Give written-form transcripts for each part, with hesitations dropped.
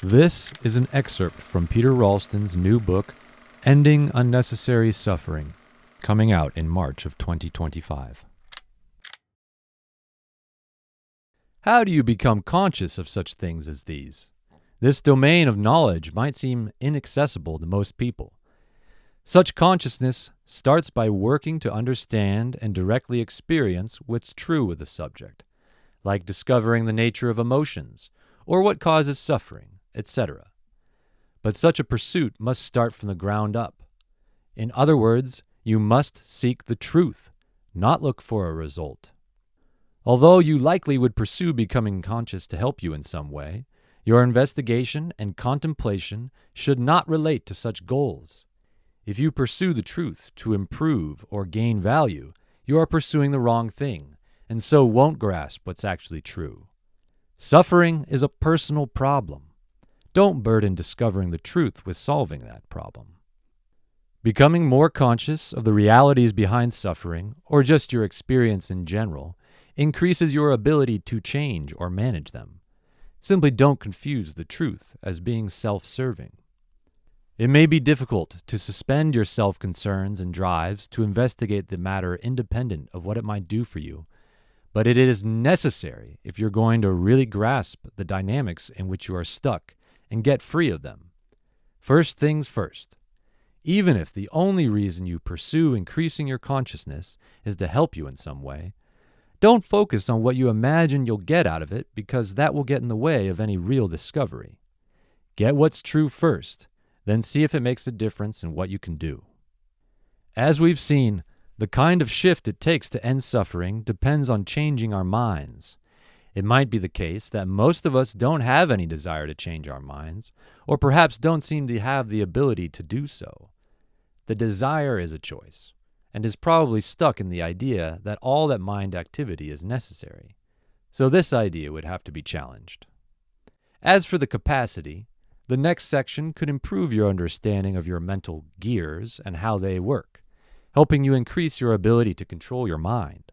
This is an excerpt from Peter Ralston's new book, Ending Unnecessary Suffering, coming out in March of 2025. How do you become conscious of such things as these? This domain of knowledge might seem inaccessible to most people. Such consciousness starts by working to understand and directly experience what's true with the subject, like discovering the nature of emotions, or what causes suffering, etc. But such a pursuit must start from the ground up. In other words, you must seek the truth, not look for a result. Although you likely would pursue becoming conscious to help you in some way, your investigation and contemplation should not relate to such goals. If you pursue the truth to improve or gain value, you are pursuing the wrong thing, and so won't grasp what's actually true. Suffering is a personal problem. Don't burden discovering the truth with solving that problem. Becoming more conscious of the realities behind suffering, or just your experience in general, increases your ability to change or manage them. Simply don't confuse the truth as being self-serving. It may be difficult to suspend your self-concerns and drives to investigate the matter independent of what it might do for you, but it is necessary if you're going to really grasp the dynamics in which you are stuck and get free of them. First things first. Even if the only reason you pursue increasing your consciousness is to help you in some way, don't focus on what you imagine you'll get out of it, because that will get in the way of any real discovery. Get what's true first, then see if it makes a difference in what you can do. As we've seen, the kind of shift it takes to end suffering depends on changing our minds. It might be the case that most of us don't have any desire to change our minds, or perhaps don't seem to have the ability to do so. The desire is a choice, and is probably stuck in the idea that all that mind activity is necessary. So this idea would have to be challenged. As for the capacity, the next section could improve your understanding of your mental gears and how they work, helping you increase your ability to control your mind.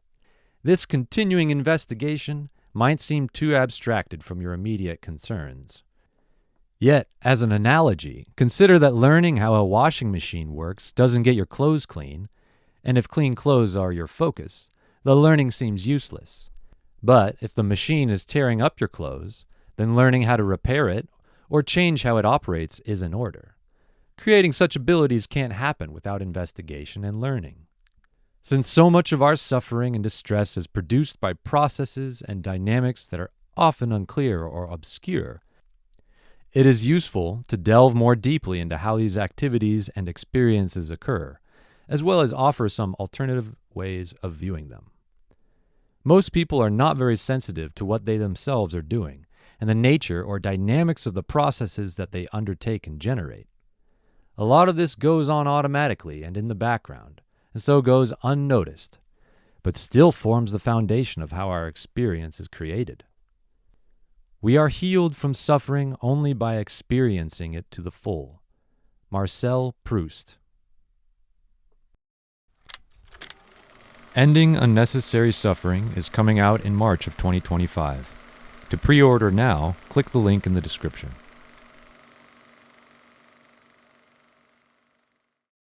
This continuing investigation might seem too abstracted from your immediate concerns. Yet, as an analogy, consider that learning how a washing machine works doesn't get your clothes clean, and if clean clothes are your focus, the learning seems useless. But if the machine is tearing up your clothes, then learning how to repair it or change how it operates is in order. Creating such abilities can't happen without investigation and learning. Since so much of our suffering and distress is produced by processes and dynamics that are often unclear or obscure, it is useful to delve more deeply into how these activities and experiences occur, as well as offer some alternative ways of viewing them. Most people are not very sensitive to what they themselves are doing, and the nature or dynamics of the processes that they undertake and generate. A lot of this goes on automatically and in the background, and so goes unnoticed, but still forms the foundation of how our experience is created. We are healed from suffering only by experiencing it to the full. Marcel Proust. Ending Unnecessary Suffering is coming out in March of 2025. To pre-order now, click the link in the description.